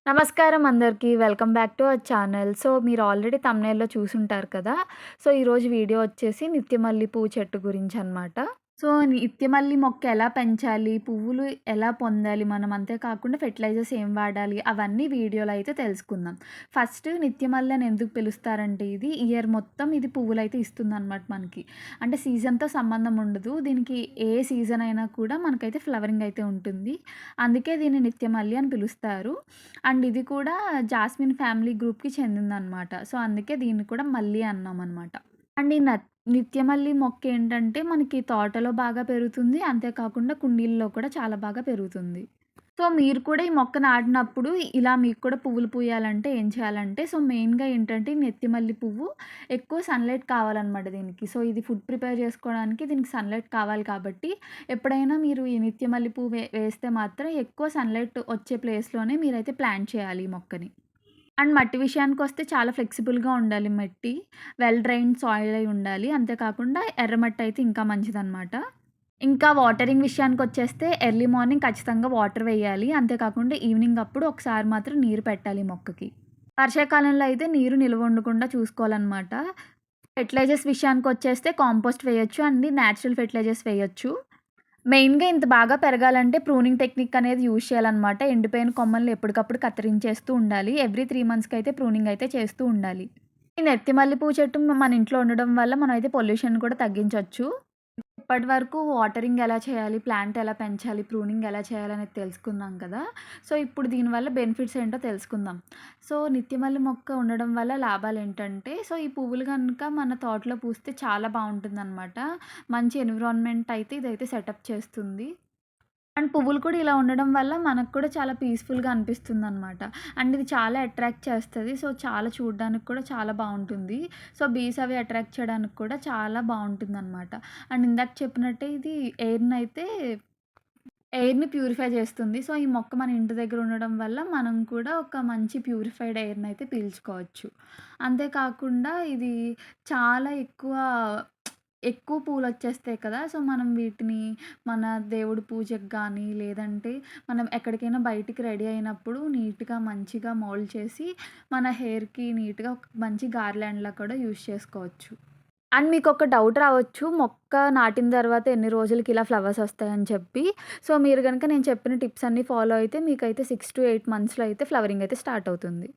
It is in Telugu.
నమస్కారం అందరికీ. Welcome back to our channel. So, మీరు ఆల్రెడీ థంబ్‌నెయిల్‌లో చూసుంటారు కదా! సో, ఈరోజు వీడియో వచ్చేసి నిత్యమల్లి పువ్వు చెట్టు గురించనమాట. సో, నిత్యమల్లి మొక్క ఎలా పెంచాలి? పువ్వులు ఎలా పొందాలి మనం? అంతే కాకుండా ఫెర్టిలైజర్స్ ఏం వాడాలి? అవన్నీ వీడియోలో అయితే తెలుసుకుందాం. ఫస్ట్ నిత్యమల్లి అని ఎందుకు పిలుస్తారంటే ఇది ఇయర్ మొత్తం ఇది పువ్వులైతే ఇస్తుందనమాట మనకి. అంటే సీజన్‌తో సంబంధం ఉండదు. దీనికి ఏ సీజన్ అయినా కూడా మనకైతే ఫ్లవరింగ్ అయితే ఉంటుంది. అందుకే దీన్ని నిత్యమల్లి అని పిలుస్తారు. అండ్ ఇది కూడా జాస్మిన్ ఫ్యామిలీ గ్రూప్‌కి చెందిందనమాట. సో, అందుకే దీన్ని కూడా మల్లి అన్నామనమాట. అండ్ ఈ నిత్యమల్లి మొక్కేంటంటే, మనకి తోటలో బాగా పెరుగుతుంది. అంతే కాకుండా కుండీల్లో కూడా చాలా బాగా పెరుగుతుంది. సో, మీరు కూడా ఈ మొక్క నాటినప్పుడు ఇలా మీకు కూడా పువ్వులు పూయాలంటే ఏం చేయాలంటే, సో, మెయిన్‌గా ఏంటంటే, ఈ నెత్తిమల్లి పువ్వు ఎక్కువ సన్‌లైట్ కావాలనమాట దీనికి. సో, ఇది ఫుడ్ ప్రిపేర్ చేసుకోవడానికి దీనికి సన్‌లైట్ కావాలి కాబట్టి, ఎప్పుడైనా మీరు ఈ నిత్యమల్లి పువ్వు వేస్తే మాత్రం ఎక్కువ సన్‌లైట్ వచ్చే ప్లేస్‌లోనే మీరైతే ప్లాంట్ చేయాలి ఈ మొక్కని. అండ్ మట్టి విషయానికొస్తే చాలా ఫ్లెక్సిబుల్‌గా ఉండాలి మట్టి. వెల్ డ్రైన్డ్ సాయిల్ అయి ఉండాలి. అంతే కాకుండా ఎర్రమట్టి అయితే ఇంకా మంచిదనమాట. ఇంకా వాటరింగ్ విషయానికొచ్చేస్తే ఎర్లీ మార్నింగ్ ఖచ్చితంగా వాటర్ వేయాలి. అంతే కాకుండా ఈవినింగ్ అప్పుడు ఒకసారి మాత్రం నీరు పెట్టాలి మొక్కకి. వర్షాకాలంలో అయితే నీరు నిల్వ ఉండకుండా చూసుకోవాలనమాట. ఫెర్టిలైజర్స్ విషయానికొచ్చేస్తే కాంపోస్ట్ వేయొచ్చు అండ్ నేచురల్ ఫెర్టిలైజర్స్ వేయొచ్చు. మెయిన్‌గా ఇంత బాగా పెరగాలంటే ప్రూనింగ్ టెక్నిక్ అనేది యూజ్ చేయాలనమాట. ఎండిపోయిన కొమ్మల్ని ఎప్పటికప్పుడు కత్తిరించేస్తూ ఉండాలి. ఎవ్రీ 3 మంత్స్‌కి అయితే ప్రూనింగ్ అయితే చేస్తూ ఉండాలి. ఈ నెత్తి మల్లె పువ్వు చెట్టు మన ఇంట్లో ఉండడం వల్ల మనమైతే పొల్యూషన్ కూడా తగ్గించొచ్చు. ఇప్పటి వరకు వాటరింగ్ ఎలా చేయాలి, ప్లాంట్ ఎలా పెంచాలి, ప్రూనింగ్ ఎలా చేయాలనేది తెలుసుకున్నాం కదా! సో, ఇప్పుడు దీనివల్ల బెనిఫిట్స్ ఏంటో తెలుసుకుందాం. సో, నిత్యమల్లి మొక్క ఉండడం వల్ల లాభాలేంటంటే, సో, ఈ పువ్వులు గనుక మన తోటలో పూస్తే చాలా బావుంటుందనమాట. మంచి ఎన్విరాన్మెంట్ అయితే ఇదైతే సెటప్ చేస్తుంది. అండ్ పువ్వులు కూడా ఇలా ఉండడం వల్ల మనకు కూడా చాలా పీస్‌ఫుల్‌గా అనిపిస్తుందనమాట. అండ్ ఇది చాలా అట్రాక్ట్ చేస్తది. సో, చాలా చూడడానికి కూడా చాలా బావుంటుంది. సో, బీస్ అవి అట్రాక్ట్ చేయడానికి కూడా చాలా బావుంటుందనమాట. అండ్ ఇందాక చెప్పినట్టే ఇది ఎయిర్‌ని ప్యూరిఫై చేస్తుంది. సో, ఈ మొక్క మన ఇంటి దగ్గర ఉండడం వల్ల మనం కూడా ఒక మంచి ప్యూరిఫైడ్ ఎయిర్‌నయితే పీల్చుకోవచ్చు. అంతే కాకుండా ఇది చాలా ఎక్కువ పూలొచ్చేస్తాయి కదా! సో, మనం వీటిని మన దేవుడి పూజకి గానీ, లేదంటే మనం ఎక్కడికైనా బయటికి రెడీ అయినప్పుడు నీట్‌గా మంచిగా మోల్డ్ చేసి, మన హెయిర్‌కి నీట్‌గా ఒక మంచి గార్లాండ్‌లా కూడా యూజ్ చేసుకోవచ్చు. అండ్ మీకొక డౌట్ రావచ్చు. మొక్క నాటిన తర్వాత ఎన్ని రోజులకి ఇలా ఫ్లవర్స్ వస్తాయని చెప్పి. సో, మీరు గనుక నేను చెప్పిన టిప్స్ అన్నీ ఫాలో అయితే మీకైతే 6-8 మంత్స్‌లో అయితే ఫ్లవరింగ్ అయితే స్టార్ట్ అవుతుంది.